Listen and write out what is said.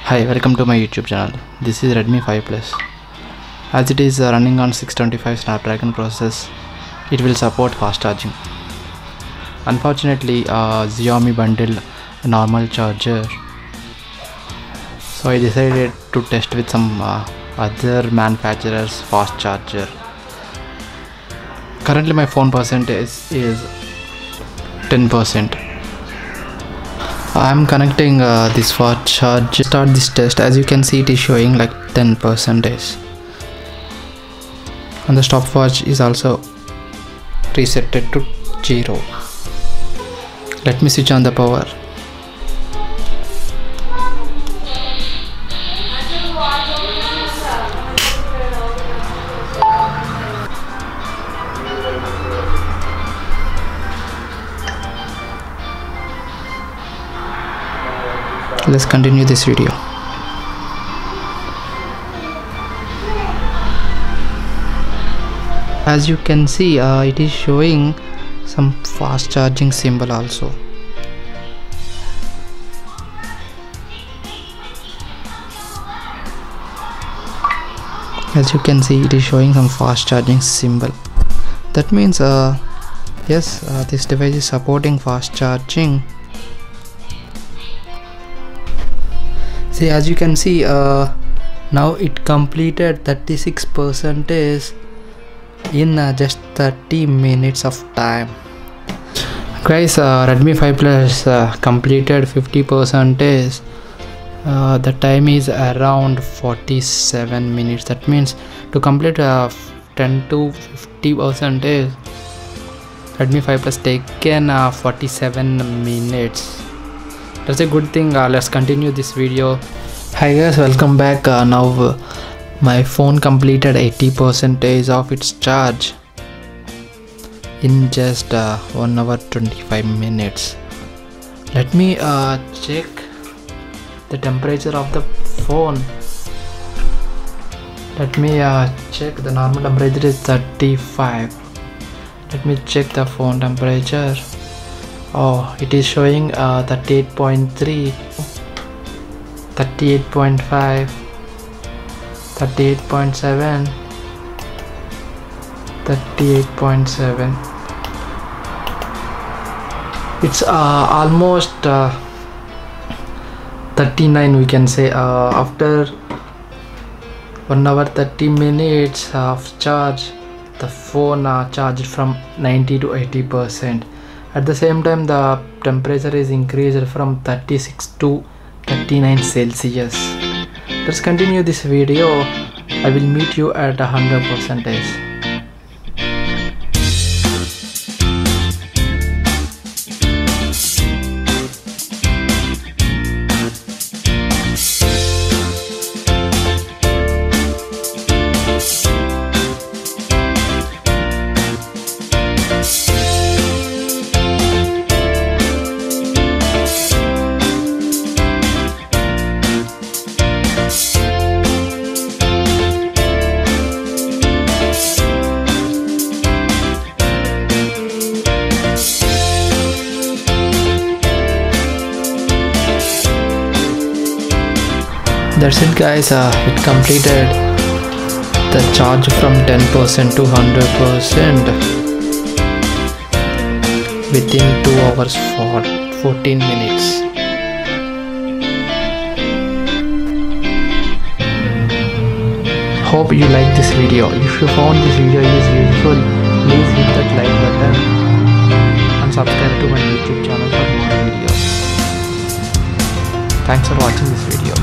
Hi, welcome to my YouTube channel. This is Redmi 5 Plus. As it is running on 625 Snapdragon process, it will support fast charging. Unfortunately, Xiaomi bundled a normal charger, so I decided to test with some other manufacturers fast charger. Currently my phone percentage is 10%. I am connecting this fast charge. Start this test. As you can see, it is showing like 10%, and the stopwatch is also resetted to 0. Let me switch on the power. Let's continue this video. As you can see, it is showing some fast charging symbol also. As you can see, it is showing some fast charging symbol. That means yes, this device is supporting fast charging. See, as you can see, now it completed 36% in just 30 minutes of time. Guys, Redmi 5 Plus completed 50%. The time is around 47 minutes. That means to complete 10 to 50%, Redmi 5 Plus taken 47 minutes. That's a good thing. Let's continue this video. Hi guys, welcome back. Now my phone completed 80% of its charge in just 1 hour 25 minutes. Let me check the temperature of the phone. Let me check. The normal temperature is 35. Let me check the phone temperature. Oh, it is showing 38.3, 38.5, 38.7, 38.7. It's almost 39, we can say. After 1 hour 30 minutes of charge, the phone charged from 90 to 80%. At the same time, the temperature is increased from 36 to 39 Celsius. Let's continue this video. I will meet you at 100%. That's it guys, it completed the charge from 10% to 100% within 2 hours for 14 minutes. Hope you like this video. If you found this video is useful, please hit that like button and subscribe to my YouTube channel for more videos. Thanks for watching this video.